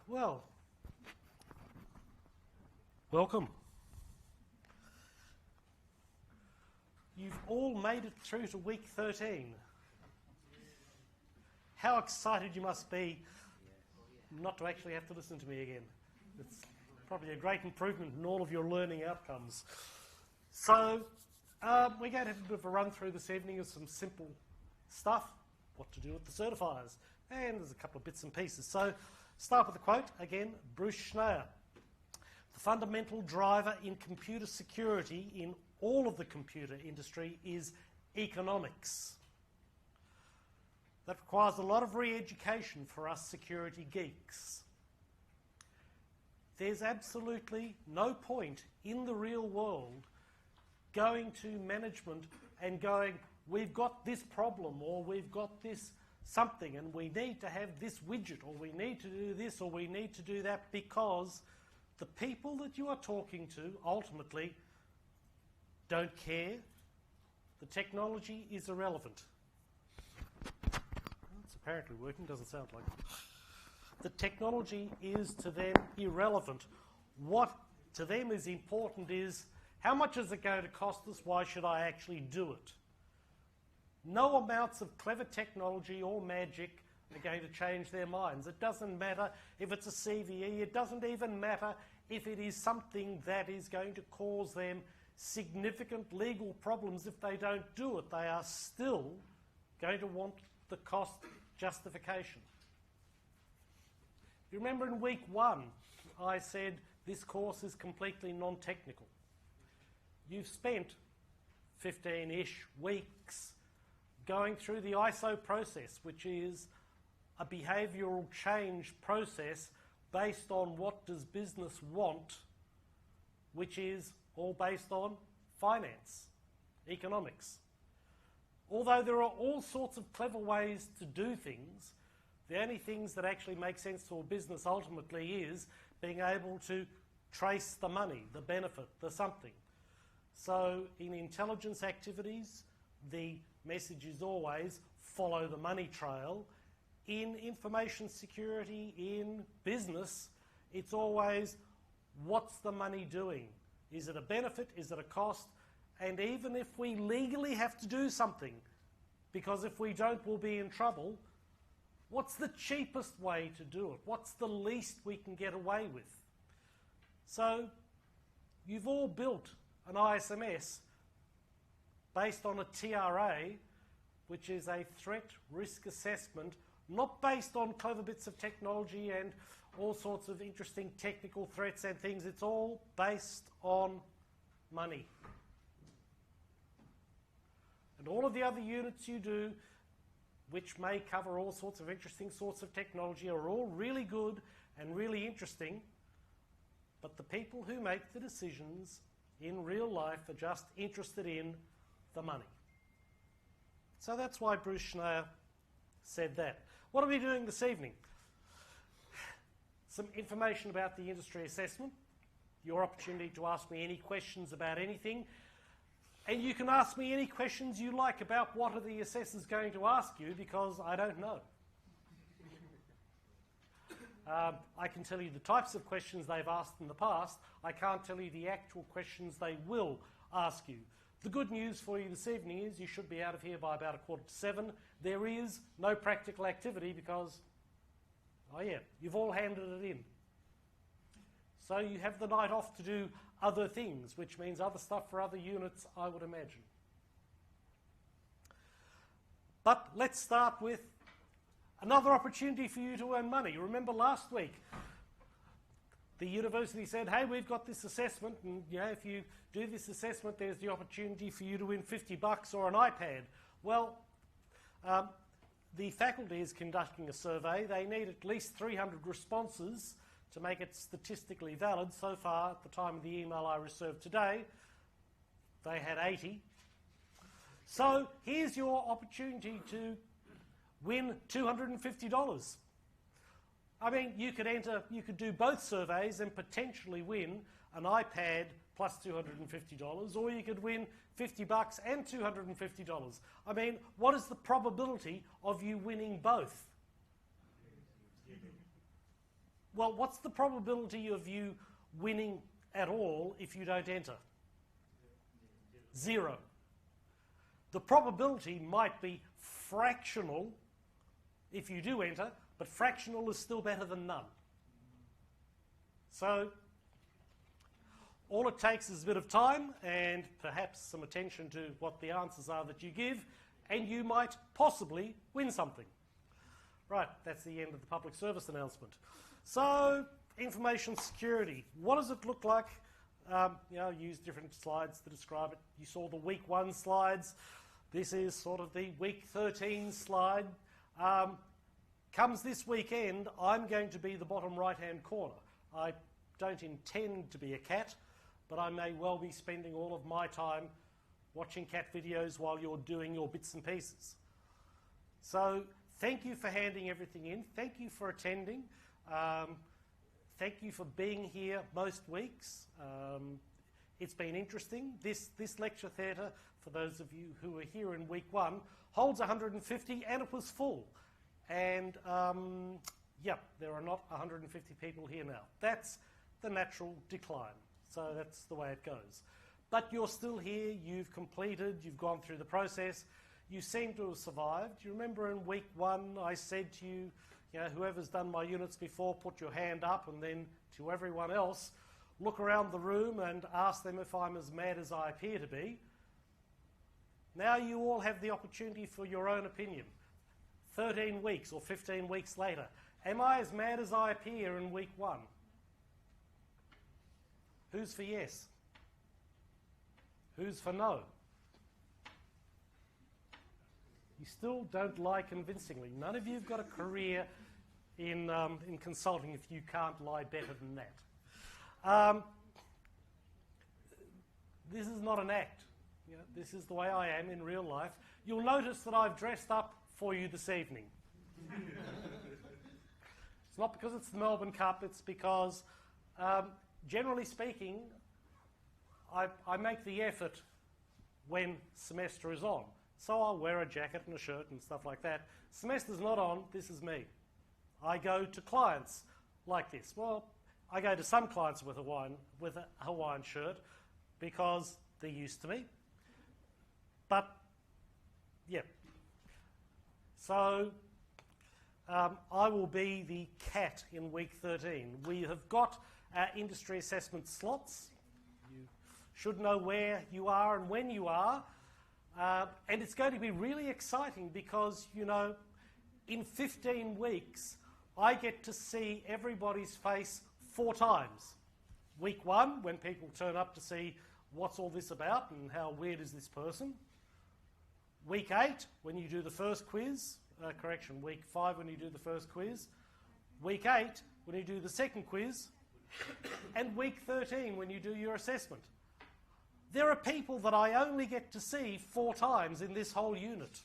Well, welcome. You've all made it through to week 13. How excited you must be not to actually have to listen to me again. It's probably a great improvement in all of your learning outcomes. So, we're going to have a bit of a run through this evening of some simple stuff, what to do with the certifiers, and there's a couple of bits and pieces. So, start with a quote, again, Bruce Schneier. The fundamental driver in computer security in all of the computer industry is economics. That requires a lot of re-education for us security geeks. There's absolutely no point in the real world going to management and going, we've got this problem, or we've got this something, and we need to have this widget, or we need to do this, or we need to do that, because the people that you are talking to ultimately don't care. The technology is irrelevant. It's apparently working, doesn't sound like it. The technology is to them irrelevant. What to them is important is, how much is it going to cost us? Why should I actually do it? No amounts of clever technology or magic are going to change their minds. It doesn't matter if it's a CVE. It doesn't even matter if it is something that is going to cause them significant legal problems if they don't do it. They are still going to want the cost justification. You remember in week 1, I said this course is completely non-technical. You've spent 15-ish weeks going through the ISO process, which is a behavioural change process based on what does business want, which is all based on finance, economics. Although there are all sorts of clever ways to do things, the only things that actually make sense to a business ultimately is being able to trace the money, the benefit, the something. So in intelligence activities, the message is always follow the money trail. In information security, in business, it's always what's the money doing? Is it a benefit? Is it a cost? And even if we legally have to do something, because if we don't, we'll be in trouble, what's the cheapest way to do it? What's the least we can get away with? So you've all built an ISMS based on a TRA, which is a threat risk assessment, not based on clever bits of technology and all sorts of interesting technical threats and things. It's all based on money. And all of the other units you do, which may cover all sorts of interesting sorts of technology, are all really good and really interesting, but the people who make the decisions in real life are just interested in the money. So that's why Bruce Schneier said that. What are we doing this evening? Some information about the industry assessment, your opportunity to ask me any questions about anything, and you can ask me any questions you like about what are the assessors going to ask you, because I don't know. I can tell you the types of questions they've asked in the past. I can't tell you the actual questions they will ask you. The good news for you this evening is you should be out of here by about 6:45. There is no practical activity because, oh yeah, you've all handed it in. So you have the night off to do other things, which means other stuff for other units, I would imagine. But let's start with another opportunity for you to earn money. Remember last week, the university said, hey, we've got this assessment, and if you do this assessment, there's the opportunity for you to win $50 or an iPad. Well, the faculty is conducting a survey. They need at least 300 responses to make it statistically valid. So far, at the time of the email I received today, they had 80. So here's your opportunity to win $250. I mean, you could do both surveys and potentially win an iPad plus $250, or you could win $50 and $250. I mean, what is the probability of you winning both? Well, what's the probability of you winning at all if you don't enter? 0. The probability might be fractional if you do enter, but fractional is still better than none. So all it takes is a bit of time and perhaps some attention to what the answers are that you give, and you might possibly win something. Right, that's the end of the public service announcement. So, information security. What does it look like? I use different slides to describe it. You saw the week 1 slides. This is sort of the week 13 slide. Comes this weekend, I'm going to be the bottom right-hand corner. I don't intend to be a cat, but I may well be spending all of my time watching cat videos while you're doing your bits and pieces. So thank you for handing everything in. Thank you for attending. Thank you for being here most weeks. It's been interesting. This lecture theatre, for those of you who were here in week 1, holds 150 and it was full. And yeah, there are not 150 people here now. That's the natural decline. So that's the way it goes. But you're still here, you've completed, you've gone through the process, you seem to have survived. You remember in week 1 I said to you, whoever's done my units before, put your hand up, and then to everyone else, look around the room and ask them if I'm as mad as I appear to be. Now you all have the opportunity for your own opinion. 13 weeks or 15 weeks later, am I as mad as I appear in week 1? Who's for yes? Who's for no? You still don't lie convincingly. None of you have got a career in consulting if you can't lie better than that. This is not an act. This is the way I am in real life. You'll notice that I've dressed up for you this evening. It's not because it's the Melbourne Cup, it's because, generally speaking, I make the effort when semester is on. So I'll wear a jacket and a shirt and stuff like that. Semester's not on, this is me. I go to clients like this. Well, I go to some clients with a Hawaiian shirt because they're used to me. But, yeah. So, I will be the cat in week 13. We have got our industry assessment slots. You should know where you are and when you are. And it's going to be really exciting because, in 15 weeks, I get to see everybody's face 4 times. Week 1, when people turn up to see what's all this about and how weird is this person. Week 8, when you do the first quiz. Week 5, when you do the first quiz. Week 8, when you do the second quiz. And week 13, when you do your assessment. There are people that I only get to see 4 times in this whole unit.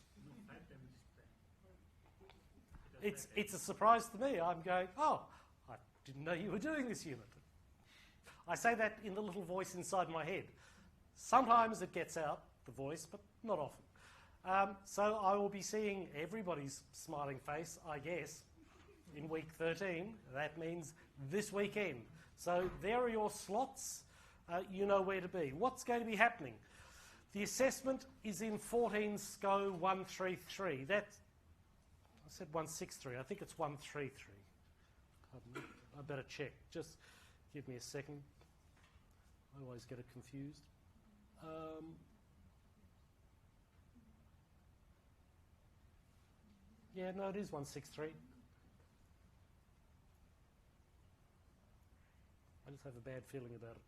It's a surprise to me. I'm going, oh, I didn't know you were doing this unit. I say that in the little voice inside my head. Sometimes it gets out, the voice, but not often. So I will be seeing everybody's smiling face, I guess, in week 13. That means this weekend. So there are your slots. You know where to be. What's going to be happening? The assessment is in 14 SCO 133. I said 163. I think it's 133. I better check. Just give me a second. I always get it confused. Yeah, no, it is 163. I just have a bad feeling about it.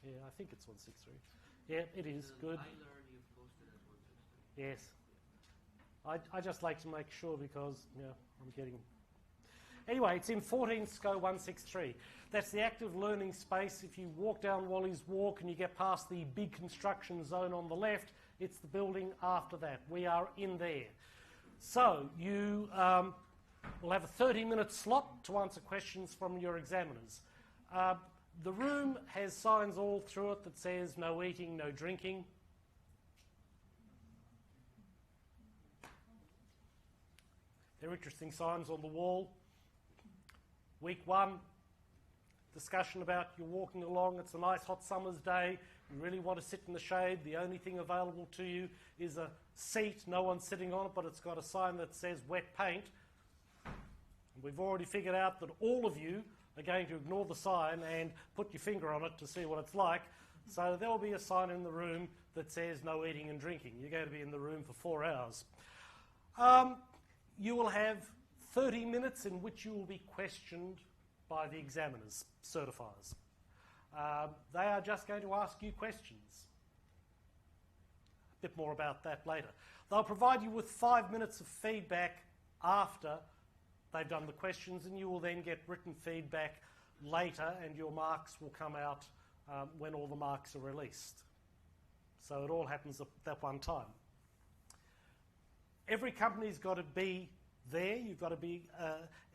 Yeah, I think it's 163. Yeah, it is. Good. Yes. I just like to make sure because, I'm getting... Anyway, it's in 14 SCO 163. That's the active learning space. If you walk down Wally's Walk and you get past the big construction zone on the left, it's the building after that. We are in there. So you will have a 30-minute slot to answer questions from your examiners. The room has signs all through it that says no eating, no drinking. They're interesting signs on the wall. Week 1, discussion about you're walking along, it's a nice hot summer's day, you really want to sit in the shade, the only thing available to you is a seat, no one's sitting on it, but it's got a sign that says wet paint. And we've already figured out that all of you are going to ignore the sign and put your finger on it to see what it's like. So there will be a sign in the room that says no eating and drinking. You're going to be in the room for 4 hours. You will have 30 minutes in which you will be questioned by the examiners, certifiers. They are just going to ask you questions. A bit more about that later. They'll provide you with 5 minutes of feedback after they've done the questions, and you will then get written feedback later, and your marks will come out when all the marks are released. So it all happens at that one time. Every company's got to be there. You've got to be,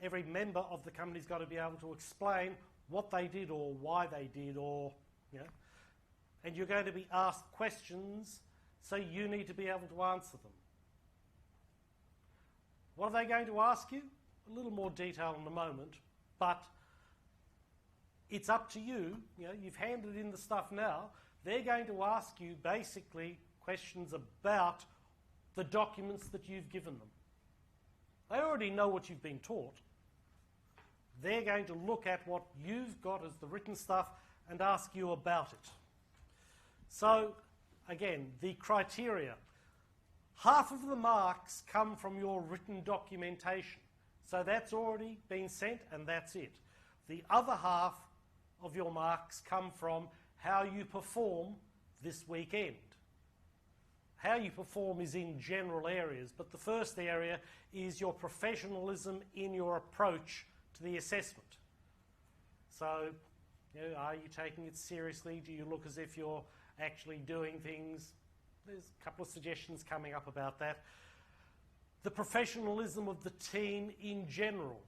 every member of the company's got to be able to explain what they did or why they did, or, you know, and you're going to be asked questions, so you need to be able to answer them. What are they going to ask you? A little more detail in a moment, but it's up to you. You know, you've handed in the stuff now. They're going to ask you basically questions about the documents that you've given them. They already know what you've been taught. They're going to look at what you've got as the written stuff and ask you about it. So, again, the criteria. Half of the marks come from your written documentation. So that's already been sent, and that's it. The other half of your marks come from how you perform this weekend. How you perform is in general areas, but the first area is your professionalism in your approach to the assessment. So, you know, are you taking it seriously? Do you look as if you're actually doing things? There's a couple of suggestions coming up about that. The professionalism of the team in general.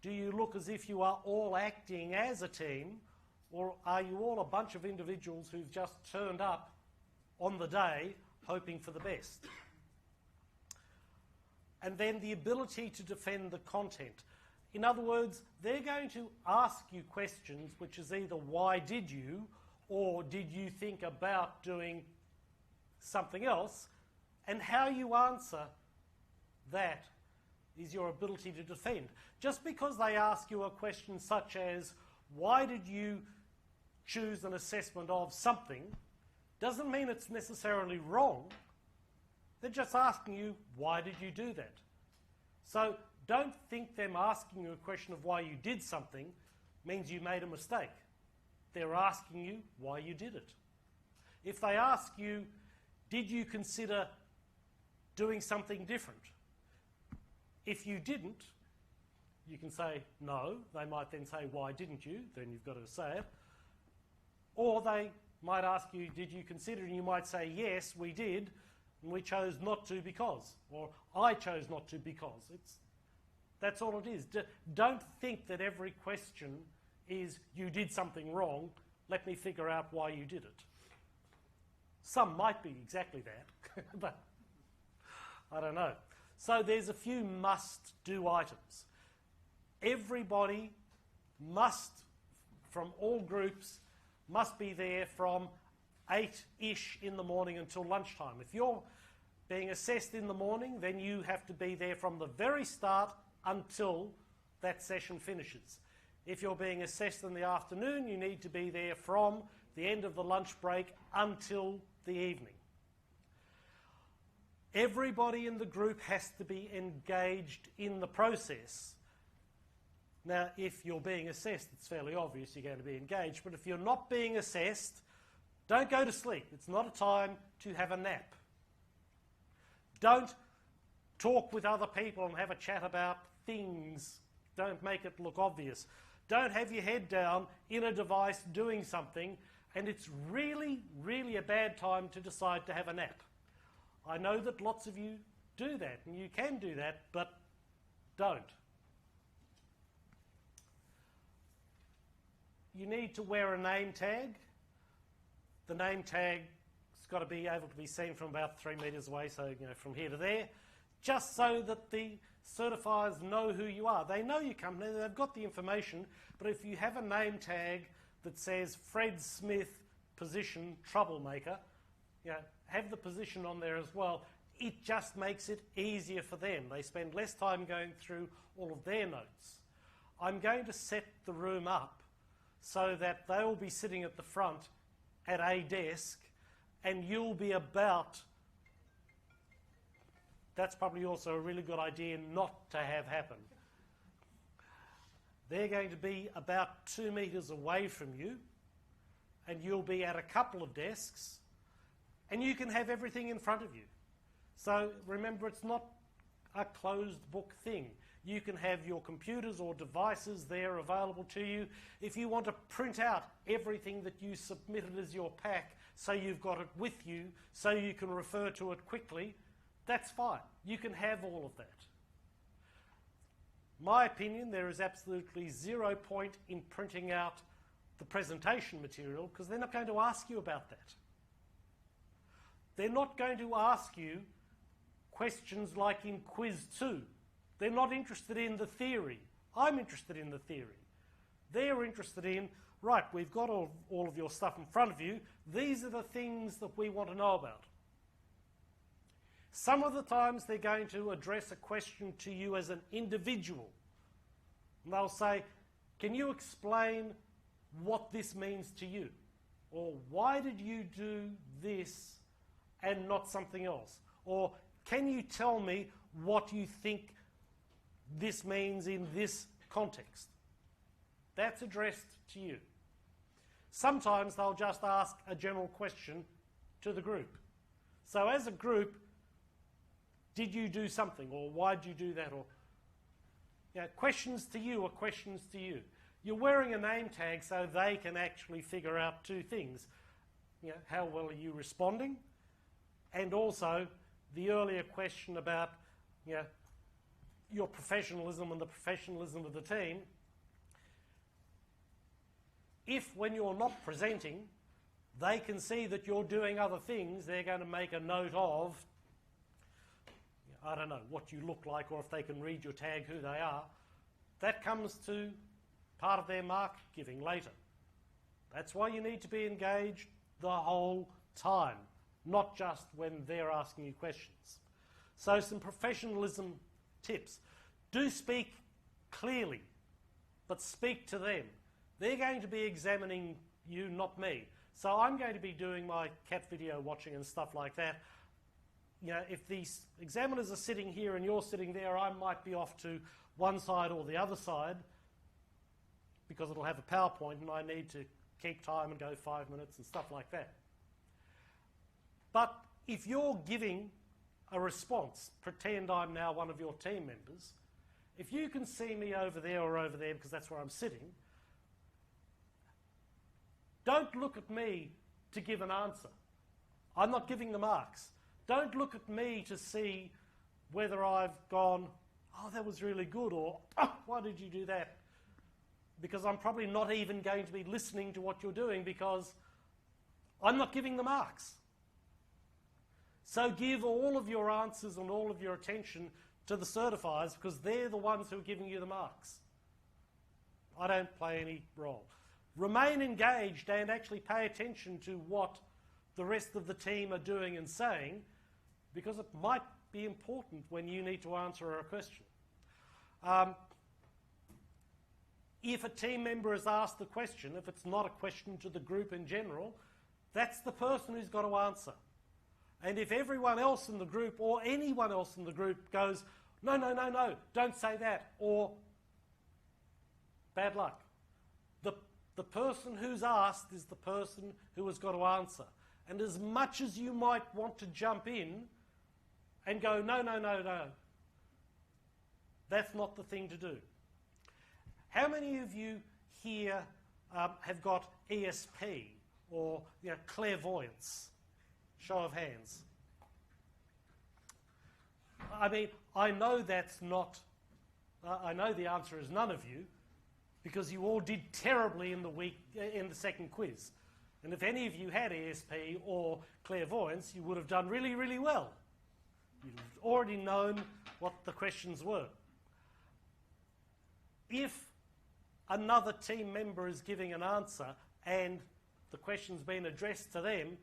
Do you look as if you are all acting as a team, or are you all a bunch of individuals who've just turned up on the day hoping for the best? And then the ability to defend the content. In other words, they're going to ask you questions which is either why did you, or did you think about doing something else, and how you answer that is your ability to defend. Just because they ask you a question such as, why did you choose an assessment of something, doesn't mean it's necessarily wrong. They're just asking you, why did you do that? So don't think them asking you a question of why you did something means you made a mistake. They're asking you why you did it. If they ask you, did you consider doing something different? If you didn't, you can say no. They might then say, why didn't you? Then you've got to say it. Or they might ask you, did you consider? And you might say, yes, we did, and we chose not to because. Or I chose not to because. That's all it is. Don't think that every question is, you did something wrong, let me figure out why you did it. Some might be exactly that, but I don't know. So there's a few must-do items. Everybody must, from all groups, must be there from 8-ish in the morning until lunchtime. If you're being assessed in the morning, then you have to be there from the very start until that session finishes. If you're being assessed in the afternoon, you need to be there from the end of the lunch break until the evening. Everybody in the group has to be engaged in the process. Now, if you're being assessed, it's fairly obvious you're going to be engaged, but if you're not being assessed, don't go to sleep. It's not a time to have a nap. Don't talk with other people and have a chat about things. Don't make it look obvious. Don't have your head down in a device doing something, and it's really, really a bad time to decide to have a nap. I know that lots of you do that, and you can do that, but don't. you need to wear a name tag. The name tag's got to be able to be seen from about 3 metres away, so from here to there, just so that the certifiers know who you are. They know your company, they've got the information, but if you have a name tag that says Fred Smith, position, troublemaker, have the position on there as well. It just makes it easier for them. They spend less time going through all of their notes. I'm going to set the room up so that they will be sitting at the front at a desk and you'll be about, that's probably also a really good idea not to have happen. They're going to be about 2 metres away from you and you'll be at a couple of desks and you can have everything in front of you. So remember, it's not a closed book thing. You can have your computers or devices there available to you. If you want to print out everything that you submitted as your pack so you've got it with you so you can refer to it quickly, that's fine. You can have all of that. My opinion, there is absolutely 0 point in printing out the presentation material because they're not going to ask you about that. They're not going to ask you questions like in quiz 2. They're not interested in the theory. I'm interested in the theory. They're interested in, right, we've got all of your stuff in front of you. These are the things that we want to know about. Some of the times they're going to address a question to you as an individual. And they'll say, can you explain what this means to you? Or why did you do this and not something else? Or can you tell me what you think this means in this context? That's addressed to you. Sometimes they'll just ask a general question to the group. So as a group, did you do something? Or why did you do that? Or questions to you are questions to you. You're wearing a name tag so they can actually figure out 2 things. How well are you responding? And also the earlier question about your professionalism and the professionalism of the team. If when you're not presenting, they can see that you're doing other things, they're going to make a note of, I don't know, what you look like, or if they can read your tag, who they are. That comes to part of their mark giving later. That's why you need to be engaged the whole time, not just when they're asking you questions. So some professionalism tips. Do speak clearly, but speak to them. They're going to be examining you, not me. So I'm going to be doing my cat video watching and stuff like that. If these examiners are sitting here and you're sitting there, I might be off to one side or the other side because it'll have a PowerPoint and I need to keep time and go 5 minutes and stuff like that. But if you're giving a response, pretend I'm now one of your team members, if you can see me over there or over there because that's where I'm sitting, don't look at me to give an answer. I'm not giving the marks. Don't look at me to see whether I've gone, oh, that was really good, or, oh, why did you do that? Because I'm probably not even going to be listening to what you're doing because I'm not giving the marks. So give all of your answers and all of your attention to the certifiers because they're the ones who are giving you the marks. I don't play any role. Remain engaged and actually pay attention to what the rest of the team are doing and saying because it might be important when you need to answer a question. If a team member is asked a question, if it's not a question to the group in general, that's the person who's got to answer. And if everyone else in the group or anyone else in the group goes, no, no, no, no, don't say that, or bad luck. The person who's asked is the person who has got to answer. And as much as you might want to jump in and go, no, no, no, no, that's not the thing to do. How many of you here have got ESP or clairvoyance? Show of hands. I mean, I know that's not, I know the answer is none of you, because you all did terribly in the second quiz. And if any of you had ESP or clairvoyance, you would have done really, really well. You'd have already known what the questions were. If another team member is giving an answer and the question's been addressed to them,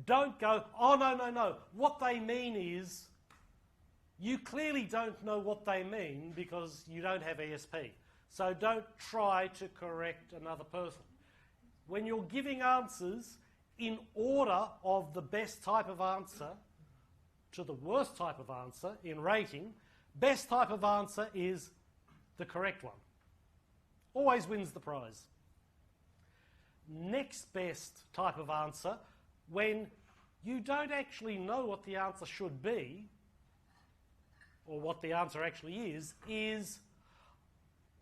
don't go, oh, no, no, no. What they mean is, you clearly don't know what they mean because you don't have ESP. So don't try to correct another person. When you're giving answers in order of the best type of answer to the worst type of answer in rating, best type of answer is the correct one. Always wins the prize. Next best type of answer, when you don't actually know what the answer should be, or what the answer actually is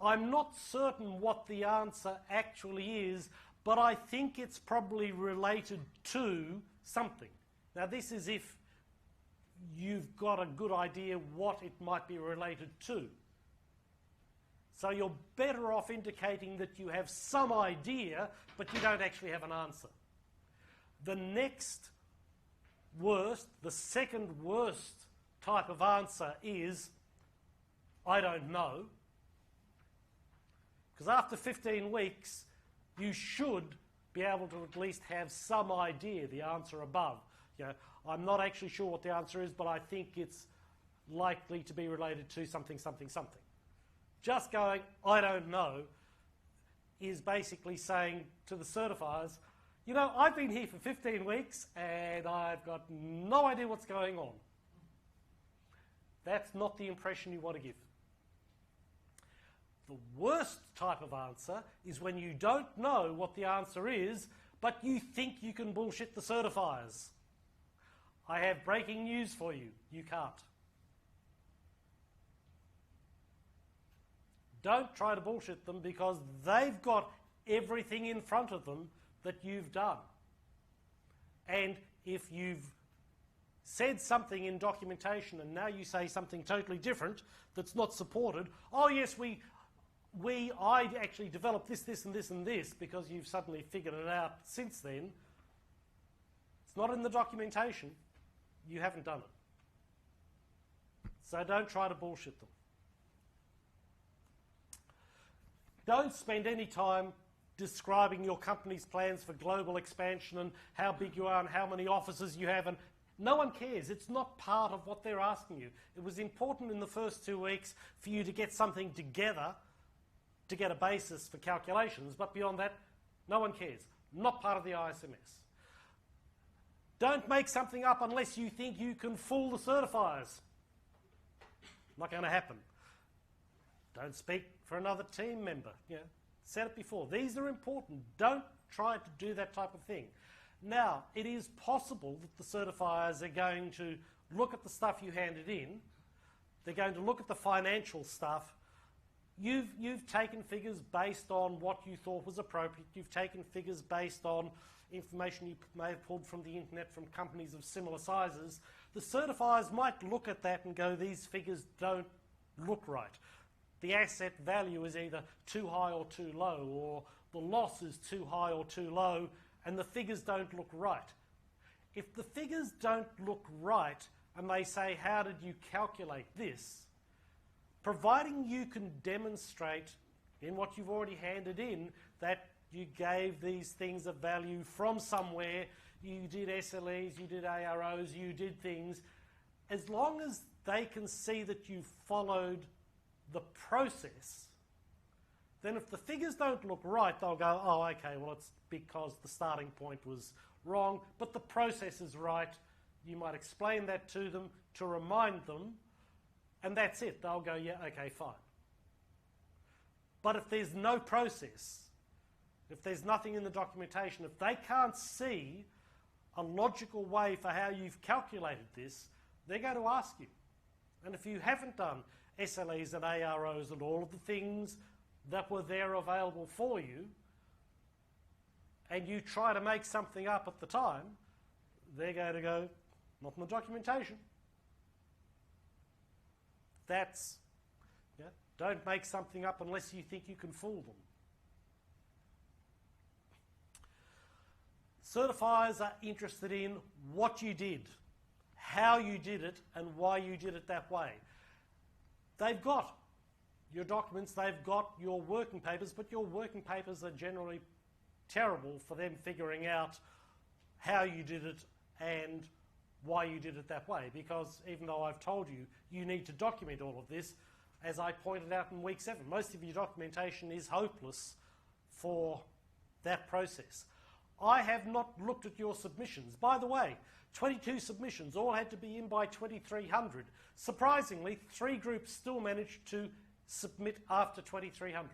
I'm not certain what the answer actually is, but I think it's probably related to something. Now this is if you've got a good idea what it might be related to. So you're better off indicating that you have some idea, but you don't actually have an answer. The next worst, the second worst type of answer is, I don't know. Because after 15 weeks, you should be able to at least have some idea, the answer above. You know, I'm not actually sure what the answer is, but I think it's likely to be related to something, something, something. Just going, I don't know, is basically saying to the certifiers, you know, I've been here for 15 weeks and I've got no idea what's going on. That's not the impression you want to give. The worst type of answer is when you don't know what the answer is, but you think you can bullshit the certifiers. I have breaking news for you. You can't. Don't try to bullshit them because they've got everything in front of them that you've done. And if you've said something in documentation and now you say something totally different that's not supported, oh yes, I actually developed this, this and this and this because you've suddenly figured it out since then. It's not in the documentation. You haven't done it. So don't try to bullshit them. Don't spend any time describing your company's plans for global expansion and how big you are and how many offices you have, and no one cares. It's not part of what they're asking you. It was important in the first 2 weeks for you to get something together to get a basis for calculations, but beyond that, no one cares. Not part of the ISMS. Don't make something up unless you think you can fool the certifiers. Not going to happen. Don't speak for another team member. You know, said it before. These are important. Don't try to do that type of thing. Now, it is possible that the certifiers are going to look at the stuff you handed in. They're going to look at the financial stuff. You've taken figures based on what you thought was appropriate. You've taken figures based on information you may have pulled from the internet from companies of similar sizes. The certifiers might look at that and go, these figures don't look right. The asset value is either too high or too low, or the loss is too high or too low, and the figures don't look right. If the figures don't look right, and they say, how did you calculate this? Providing you can demonstrate in what you've already handed in that you gave these things a value from somewhere, you did SLEs, you did AROs, you did things, as long as they can see that you followed the process, then if the figures don't look right, they'll go, oh, okay, well, it's because the starting point was wrong, but the process is right. You might explain that to them to remind them, and that's it. They'll go, yeah, okay, fine. But if there's no process, if there's nothing in the documentation, if they can't see a logical way for how you've calculated this, they're going to ask you. And if you haven't done SLEs and AROs and all of the things that were there available for you, and you try to make something up at the time, they're going to go, not in the documentation. That's, yeah, Don't make something up unless you think you can fool them. Certifiers are interested in what you did, how you did it, and why you did it that way. They've got your documents, they've got your working papers, but your working papers are generally terrible for them figuring out how you did it and why you did it that way, because even though I've told you, you need to document all of this, as I pointed out in week 7, most of your documentation is hopeless for that process. I have not looked at your submissions. By the way, 22 submissions all had to be in by 2300. Surprisingly, 3 groups still managed to submit after 2300.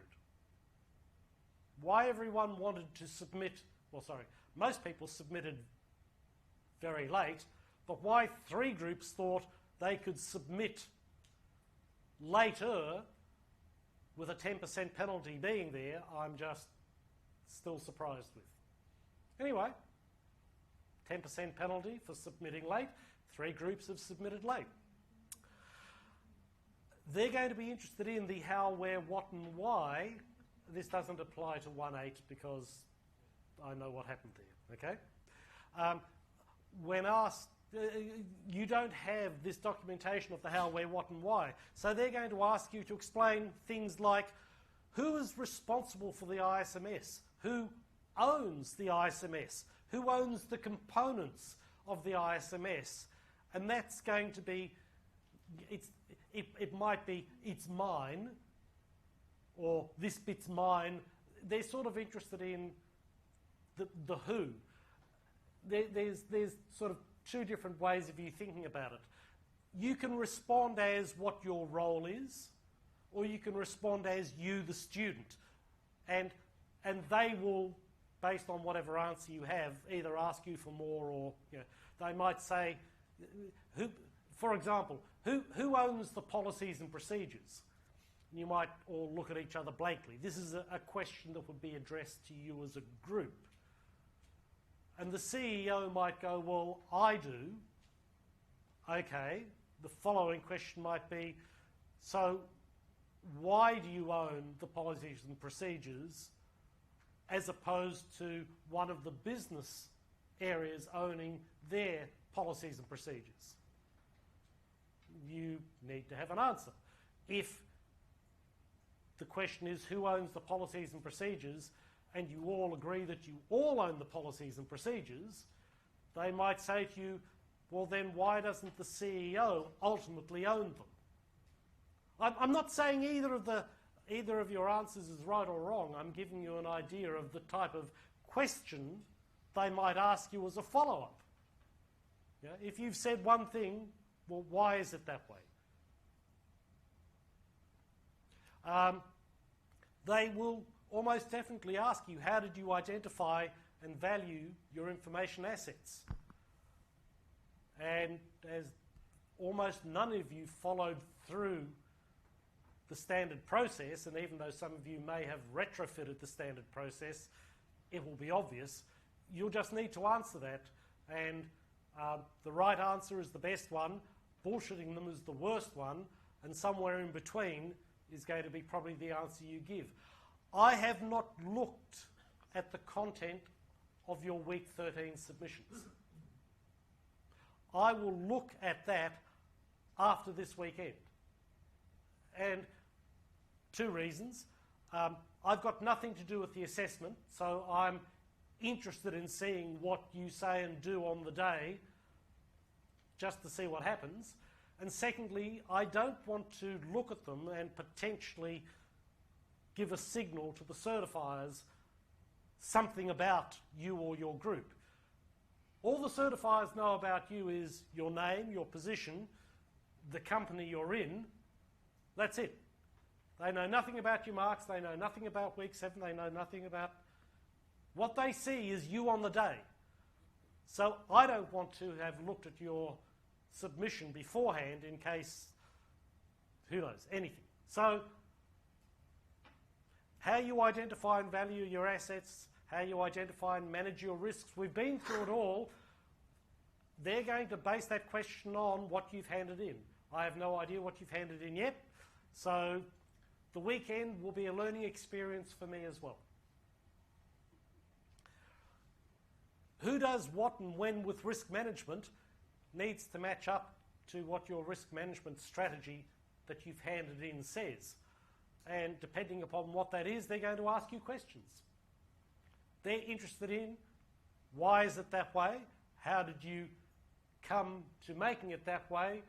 Why everyone wanted to submit, well, sorry, most people submitted very late, but why 3 groups thought they could submit later with a 10% penalty being there, I'm just still surprised with. Anyway, 10% penalty for submitting late. 3 groups have submitted late. They're going to be interested in the how, where, what and why. This doesn't apply to 1.8 because I know what happened there, okay? When asked, you don't have this documentation of the how, where, what and why. So they're going to ask you to explain things like who is responsible for the ISMS, who owns the ISMS, who owns the components of the ISMS, and that's going to be, it might be it's mine, or this bit's mine. They're sort of interested in the who. There's sort of 2 different ways of you thinking about it. You can respond as what your role is, or you can respond as you, the student, and they will, based on whatever answer you have, either ask you for more, or they might say, for example, who owns the policies and procedures? You might all look at each other blankly. This is a question that would be addressed to you as a group. And the CEO might go, well, I do. Okay, the following question might be, so why do you own the policies and procedures as opposed to one of the business areas owning their policies and procedures? You need to have an answer. If the question is who owns the policies and procedures, and you all agree that you all own the policies and procedures, they might say to you, well then why doesn't the CEO ultimately own them? I'm not saying either of your answers is right or wrong. I'm giving you an idea of the type of question they might ask you as a follow-up. Yeah? If you've said one thing, well, why is it that way? They will almost definitely ask you, how did you identify and value your information assets? And as almost none of you followed through the standard process, and even though some of you may have retrofitted the standard process, it will be obvious, you'll just need to answer that, and the right answer is the best one, bullshitting them is the worst one, and somewhere in between is going to be probably the answer you give. I have not looked at the content of your week 13 submissions. I will look at that after this weekend. And 2 reasons. I've got nothing to do with the assessment, so I'm interested in seeing what you say and do on the day just to see what happens. And secondly, I don't want to look at them and potentially give a signal to the certifiers something about you or your group. All the certifiers know about you is your name, your position, the company you're in. That's it. They know nothing about your marks, they know nothing about week 7, they know nothing about... What they see is you on the day. So I don't want to have looked at your submission beforehand in case, who knows, anything. So how you identify and value your assets, how you identify and manage your risks, we've been through it all. They're going to base that question on what you've handed in. I have no idea what you've handed in yet, so the weekend will be a learning experience for me as well. Who does what and when with risk management needs to match up to what your risk management strategy that you've handed in says. And depending upon what that is, they're going to ask you questions. They're interested in why is it that way? How did you come to making it that way?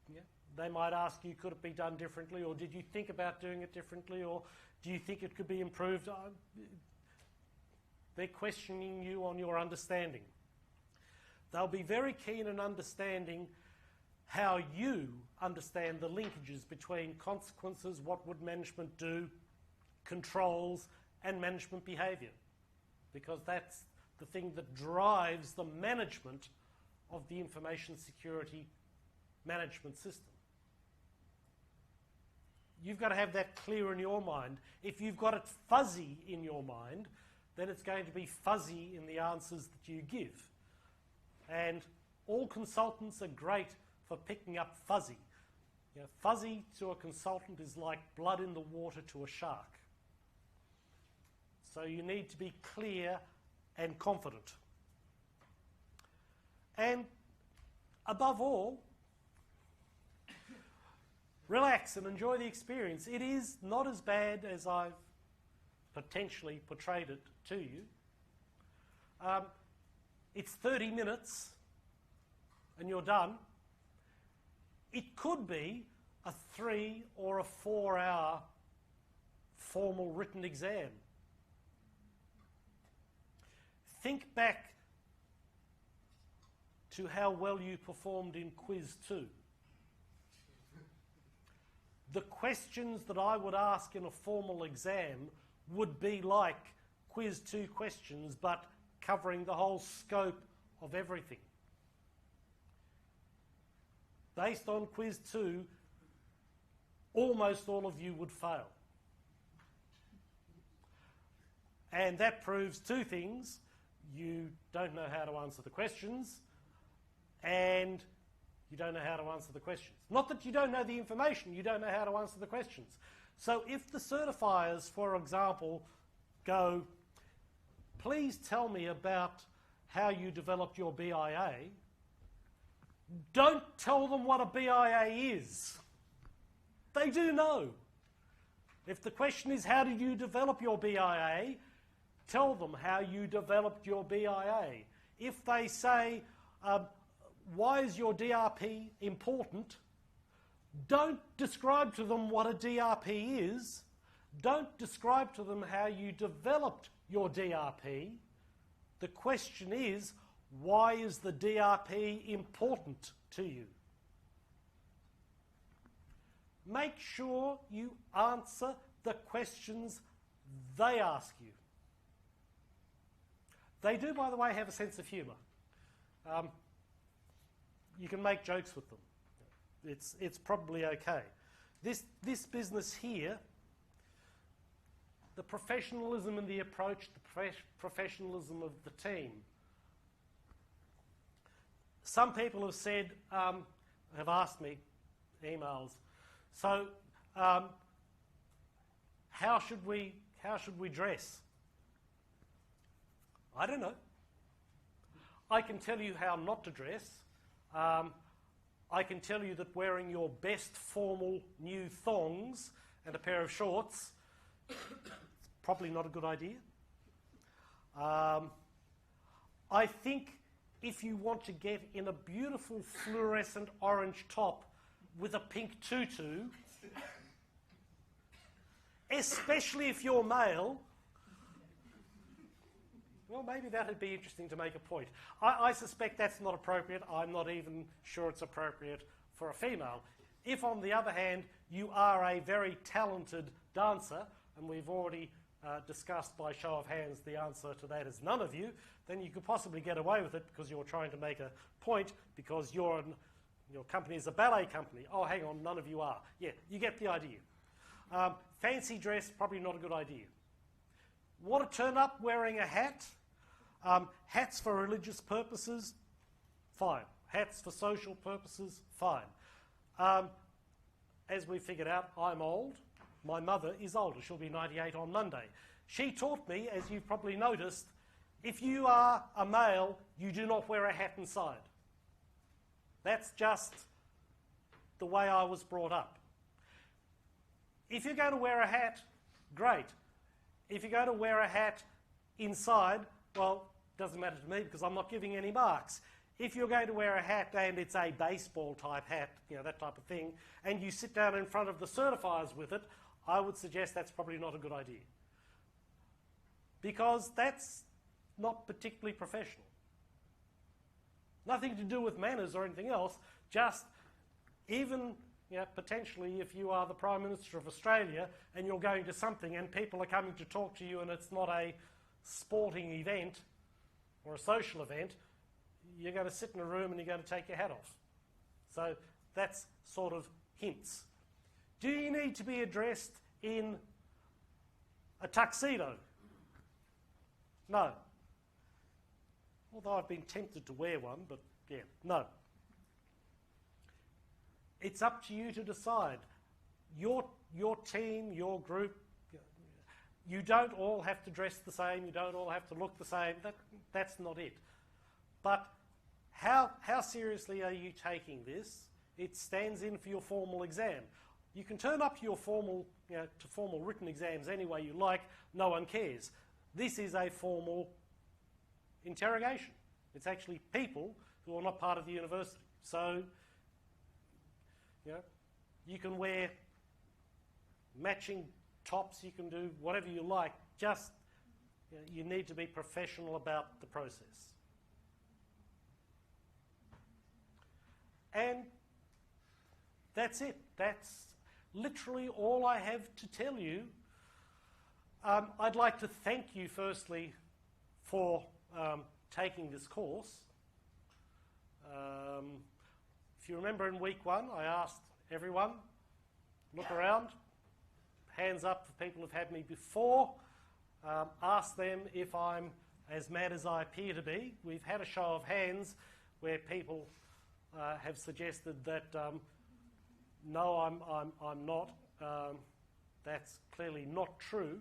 Yeah. They might ask you, could it be done differently? Or did you think about doing it differently? Or do you think it could be improved? They're questioning you on your understanding. They'll be very keen in understanding how you understand the linkages between consequences, what would management do, controls, and management behaviour. Because that's the thing that drives the management of the information security management system. You've got to have that clear in your mind. If you've got it fuzzy in your mind, then it's going to be fuzzy in the answers that you give. And all consultants are great for picking up fuzzy. You know, fuzzy to a consultant is like blood in the water to a shark. So you need to be clear and confident. And above all, relax and enjoy the experience. It is not as bad as I've potentially portrayed it to you. It's 30 minutes and you're done. It could be a 3 or a 4 hour formal written exam. Think back to how well you performed in quiz 2. The questions that I would ask in a formal exam would be like quiz 2 questions, but covering the whole scope of everything. Based on quiz 2, almost all of you would fail. And that proves two things. You don't know how to answer the questions, and you don't know how to answer the questions. Not that you don't know the information, you don't know how to answer the questions. So if the certifiers, for example, go, please tell me about how you developed your BIA, don't tell them what a BIA is. They do know. If the question is, how did you develop your BIA, tell them how you developed your BIA. If they say, why is your DRP important, don't describe to them what a DRP is. Don't describe to them how you developed your DRP. The question is, why is the DRP important to you? Make sure you answer the questions they ask you. They do, by the way, have a sense of humour. You can make jokes with them. It's probably okay. This business here, the professionalism in the approach, the professionalism of the team. Some people have said, have asked me, emails, so how should we dress? I don't know. I can tell you how not to dress. I can tell you that wearing your best formal new thongs and a pair of shorts is probably not a good idea. I think if you want to get in a beautiful fluorescent orange top with a pink tutu, especially if you're male, well, maybe that would be interesting to make a point. I suspect that's not appropriate. I'm not even sure it's appropriate for a female. If, on the other hand, you are a very talented dancer, and we've already discussed by show of hands the answer to that is none of you, then you could possibly get away with it because you're trying to make a point because your company is a ballet company. Oh, hang on, none of you are. Yeah, you get the idea. Fancy dress, probably not a good idea. Want to turn up wearing a hat? Hats for religious purposes, fine. Hats for social purposes, fine. as we figured out, I'm old. My mother is older. She'll be 98 on Monday. She taught me, as you've probably noticed, if you are a male, you do not wear a hat inside. That's just the way I was brought up. If you're going to wear a hat, great. If you're going to wear a hat inside, well, it doesn't matter to me because I'm not giving any marks. If you're going to wear a hat and it's a baseball type hat, you know, that type of thing, and you sit down in front of the certifiers with it, I would suggest that's probably not a good idea. Because that's not particularly professional. Nothing to do with manners or anything else, just even, you know, potentially if you are the Prime Minister of Australia and you're going to something and people are coming to talk to you and it's not a sporting event or a social event, you're going to sit in a room and you're going to take your hat off. So that's sort of hints. Do you need to be addressed in a tuxedo? No. Although I've been tempted to wear one, but yeah, no. It's up to you to decide. Your team, your group, you don't all have to dress the same, you don't all have to look the same, that's not it. But how seriously are you taking this? It stands in for your formal exam. You can turn up your formal, you know, to formal written exams any way you like, no one cares. This is a formal interrogation. It's actually people who are not part of the university. So, you know, you can wear matching tops, you can do whatever you like, just, you know, you need to be professional about the process. And that's it. That's literally all I have to tell you. I'd like to thank you firstly for taking this course. If you remember in week 1, I asked everyone, look around, hands up for people who've had me before, ask them if I'm as mad as I appear to be. We've had a show of hands where people have suggested that no, I'm not. That's clearly not true.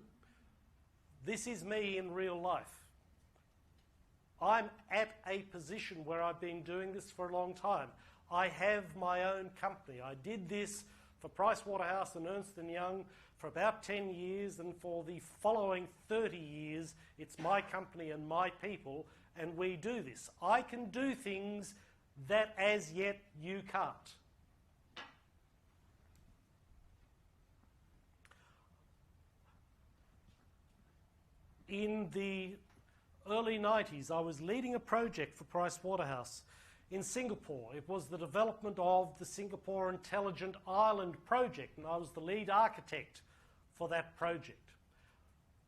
This is me in real life. I'm at a position where I've been doing this for a long time. I have my own company. I did this for Pricewaterhouse and Ernst & Young for about 10 years, and for the following 30 years, it's my company and my people, and we do this. I can do things that as yet you can't. In the early 90s, I was leading a project for Pricewaterhouse in Singapore. It was the development of the Singapore Intelligent Island project, and I was the lead architect for that project.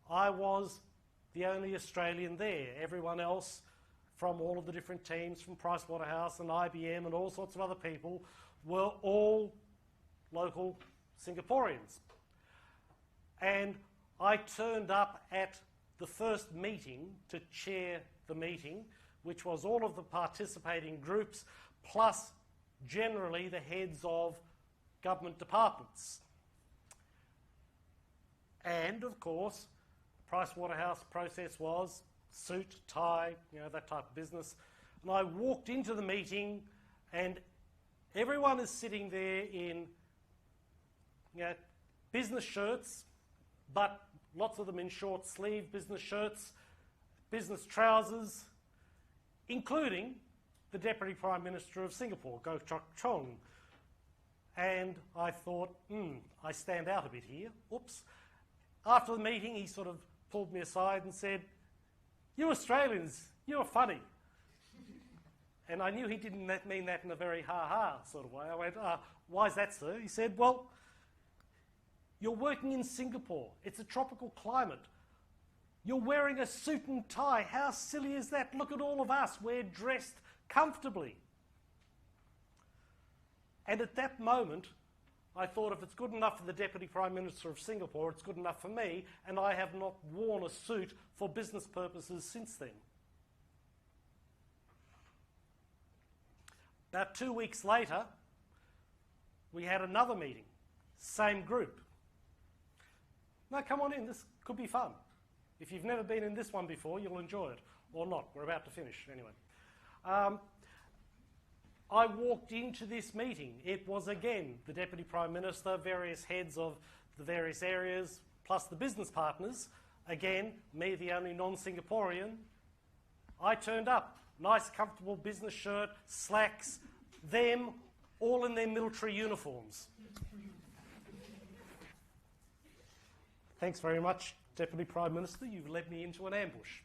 I was the only Australian there. Everyone else from all of the different teams, from Pricewaterhouse and IBM and all sorts of other people, were all local Singaporeans. And I turned up at the first meeting to chair the meeting, which was all of the participating groups, plus generally the heads of government departments. And of course, Pricewaterhouse process was suit, tie, you know, that type of business. And I walked into the meeting and everyone is sitting there in, you know, business shirts, but lots of them in short sleeve business shirts, business trousers, including the Deputy Prime Minister of Singapore, Goh Chok Tong. And I thought, I stand out a bit here. Oops. After the meeting, he sort of pulled me aside and said, "You Australians, you're funny." And I knew he didn't mean that in a very ha-ha sort of way. I went, "Why is that, sir?" He said, "Well, you're working in Singapore. It's a tropical climate. You're wearing a suit and tie. How silly is that? Look at all of us. We're dressed comfortably." And at that moment, I thought, if it's good enough for the Deputy Prime Minister of Singapore, it's good enough for me, and I have not worn a suit for business purposes since then. About 2 weeks later, we had another meeting. same group. No, come on in, this could be fun. If you've never been in this one before, you'll enjoy it. Or not, we're about to finish anyway. I walked into this meeting. It was again the Deputy Prime Minister, various heads of the various areas, plus the business partners. Again, me, the only non-Singaporean. I turned up. Nice, comfortable business shirt, slacks, them, all in their military uniforms. Thanks very much, Deputy Prime Minister. You've led me into an ambush.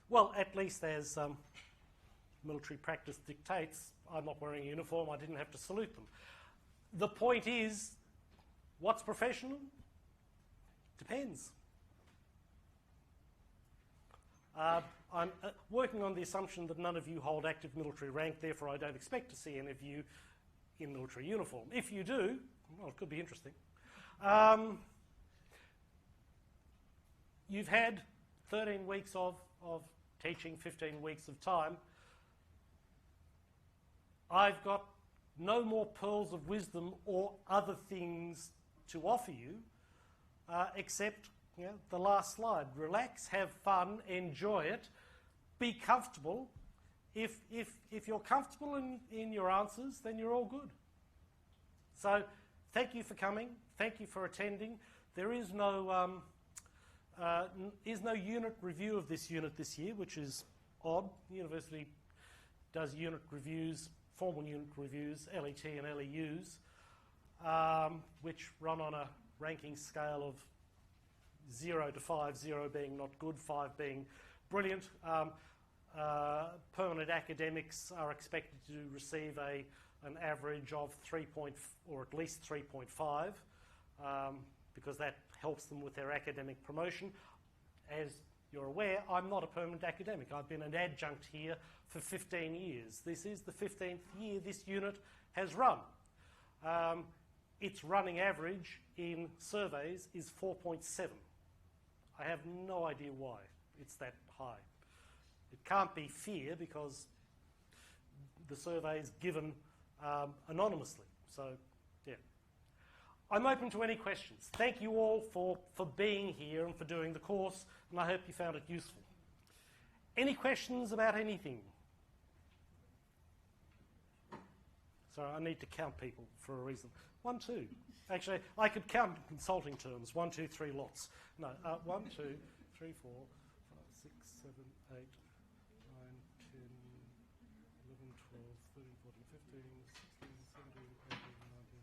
Well, at least as military practice dictates, I'm not wearing a uniform, I didn't have to salute them. The point is, what's professional? Depends. I'm working on the assumption that none of you hold active military rank, therefore I don't expect to see any of you in military uniform. If you do, well, it could be interesting. You've had 13 weeks of teaching, 15 weeks of time. I've got no more pearls of wisdom or other things to offer you, except the last slide. Relax, have fun, enjoy it, be comfortable. If you're comfortable in your answers, then you're all good. So thank you for coming. Thank you for attending. There is no unit review of this unit this year, which is odd. The university does unit reviews, formal unit reviews, LET and LEUs, which run on a ranking scale of 0 to 5, 0 being not good, 5 being brilliant. Permanent academics are expected to receive an average of 3 or at least 3.5, because that helps them with their academic promotion. As you're aware, I'm not a permanent academic. I've been an adjunct here for 15 years. This is the 15th year this unit has run. Its running average in surveys is 4.7. I have no idea why it's that high. It can't be fear because the survey is given anonymously. So, yeah. I'm open to any questions. Thank you all for being here and for doing the course, and I hope you found it useful. Any questions about anything? Sorry, I need to count people for a reason. 1, 2. Actually, I could count in consulting terms. 1, 2, 3 lots. No, 1, 2, 3, 4, 5, 6, 7, 8, 9, 10, 11, 12, 13, 14, 15, 16, 17, 18, 19, 20,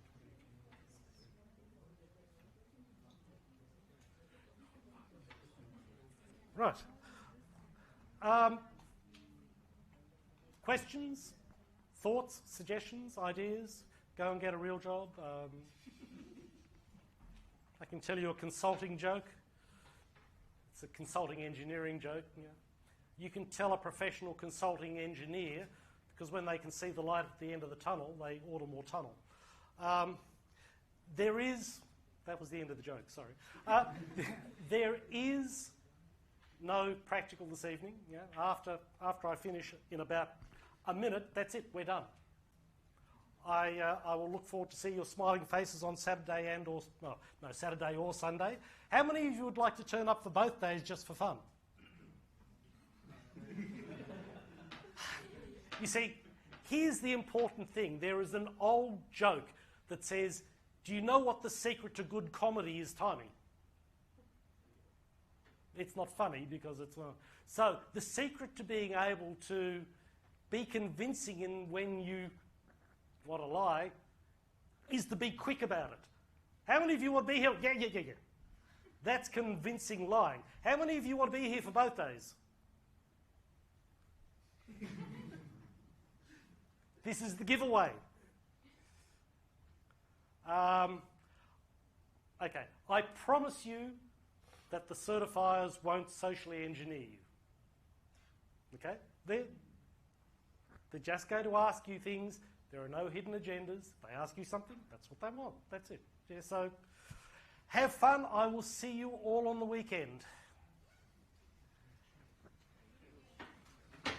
21. Right. Questions, thoughts, suggestions, ideas? Go and get a real job. I can tell you a consulting joke. It's a consulting engineering joke. Yeah. You can tell a professional consulting engineer, because when they can see the light at the end of the tunnel, they order more tunnel. That was the end of the joke, sorry. There is no practical this evening. Yeah. After I finish in about a minute, that's it, we're done. I will look forward to see your smiling faces on Saturday Saturday or Sunday. How many of you would like to turn up for both days just for fun? You see, here's the important thing. There is an old joke that says, do you know what the secret to good comedy is? Timing. It's not funny because it's not. So the secret to being able to be convincing in when you want to lie is to be quick about it. How many of you want to be here? Yeah. That's convincing lying. How many of you want to be here for both days? This is the giveaway. Okay, I promise you that the certifiers won't socially engineer you. Okay? They're just going to ask you things. There are no hidden agendas. They ask you something, that's what they want. That's it. Yeah, so have fun. I will see you all on the weekend. I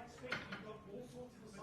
expect you've got all sorts of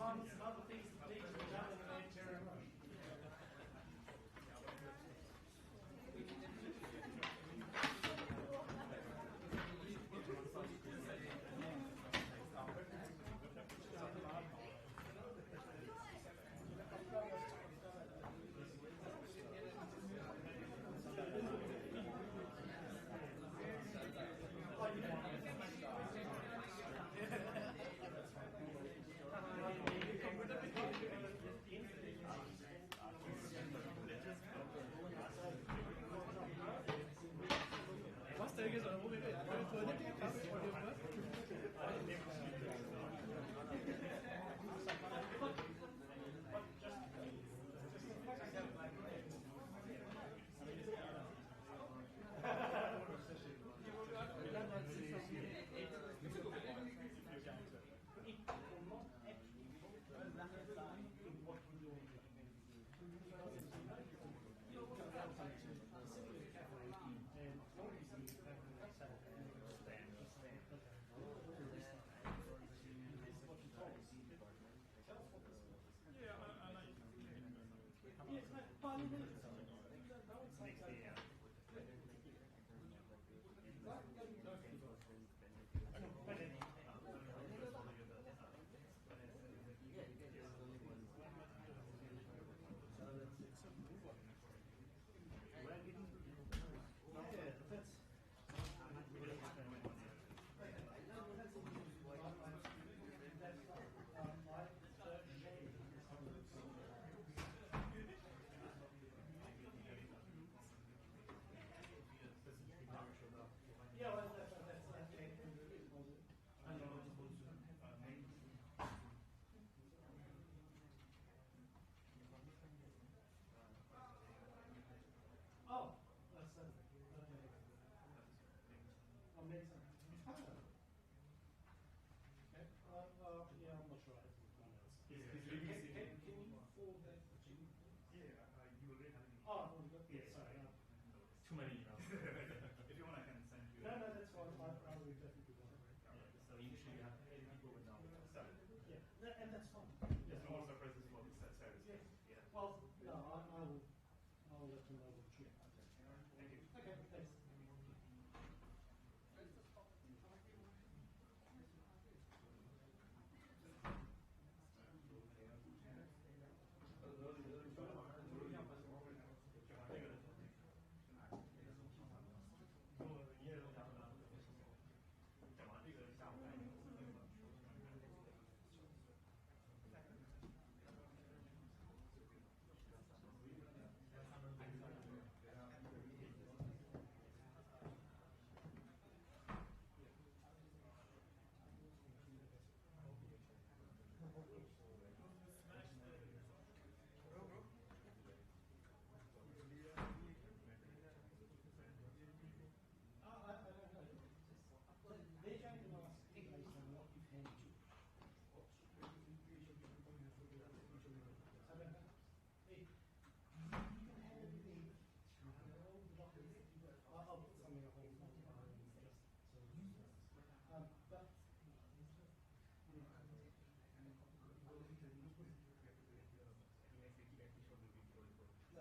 Too many emails. If you want, I can send you. No, that's fine. I will definitely want it. So usually you have 8 people with now 7. Yeah, and that's fine. There's no more surprises for this service. Yeah. Yeah. Well, no, I'll let them know the truth. Thank you. Okay, thanks.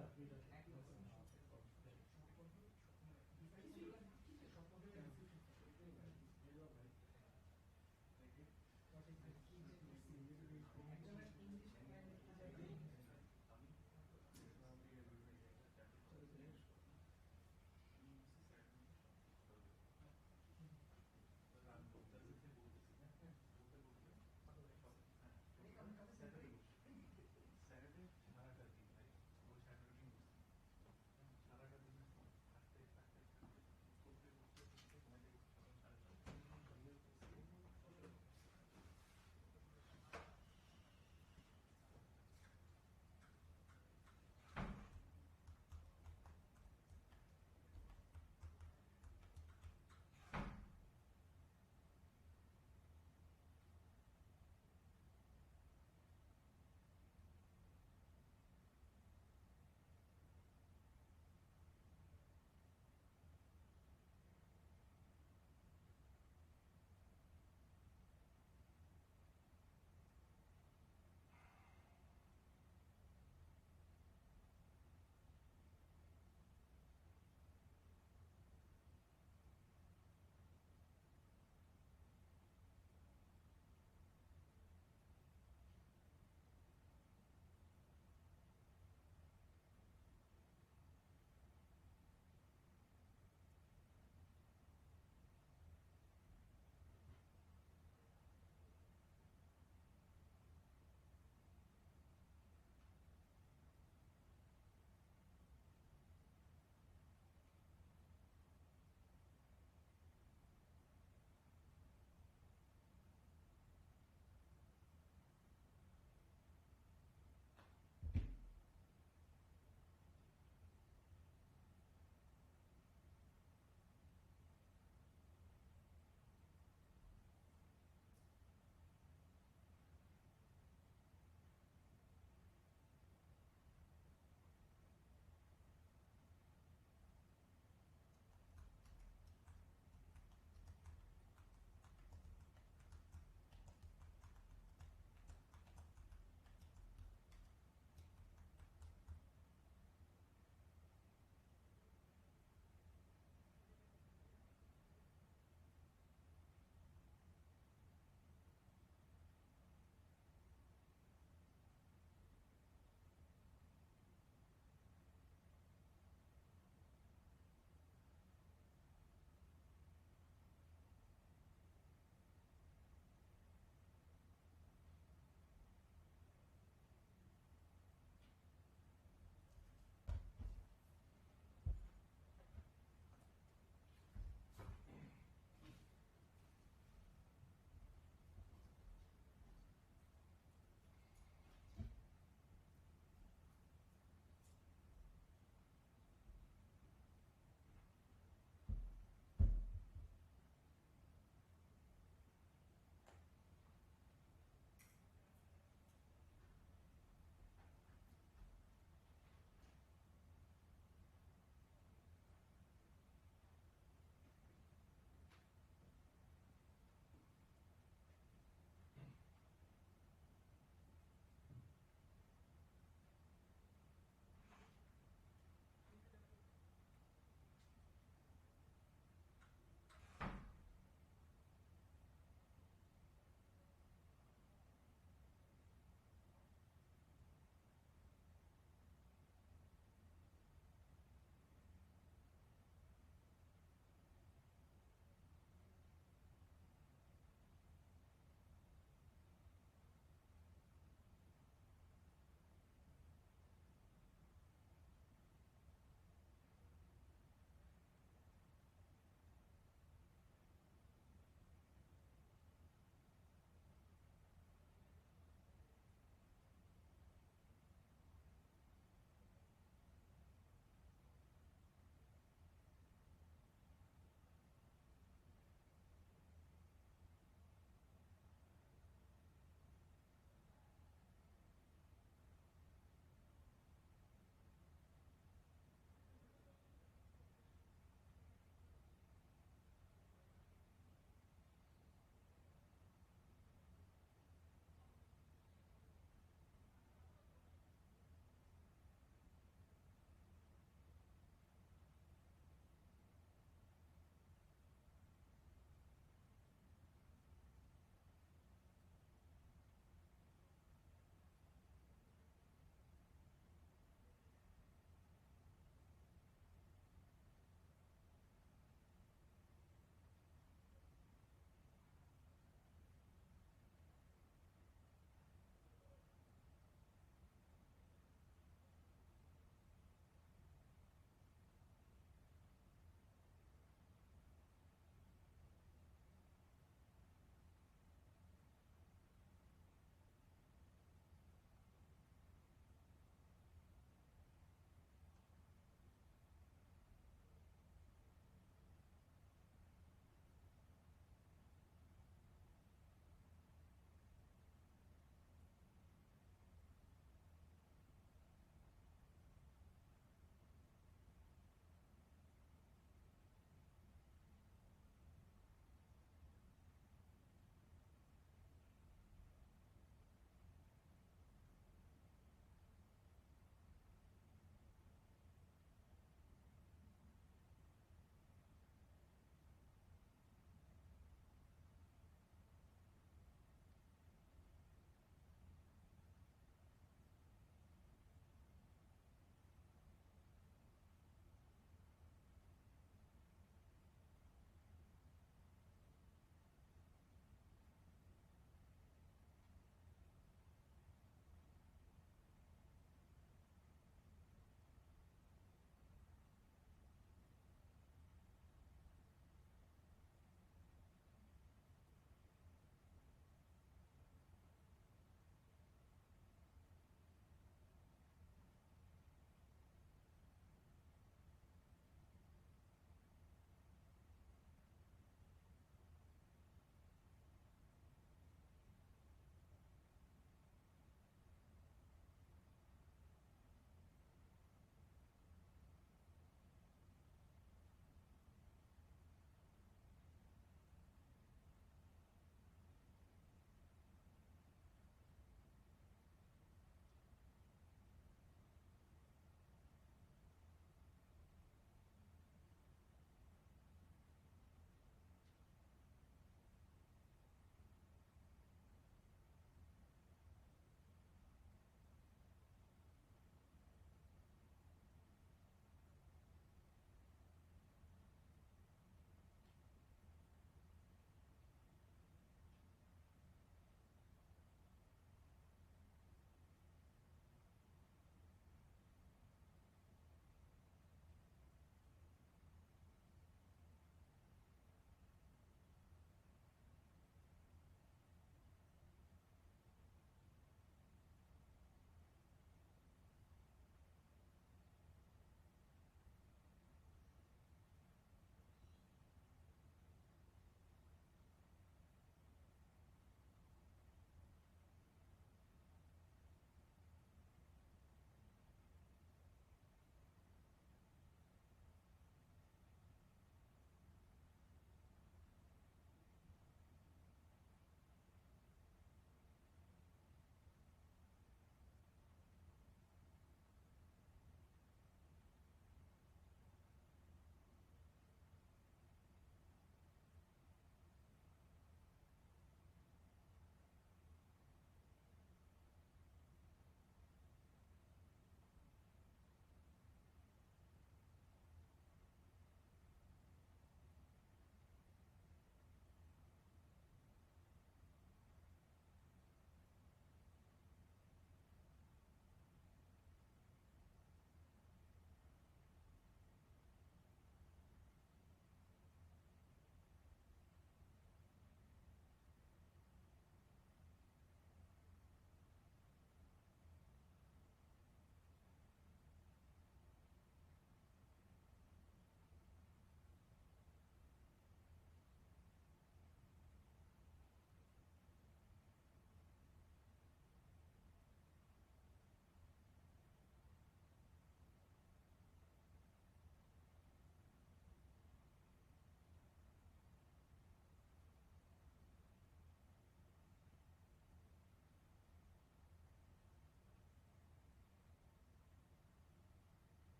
No, we don't.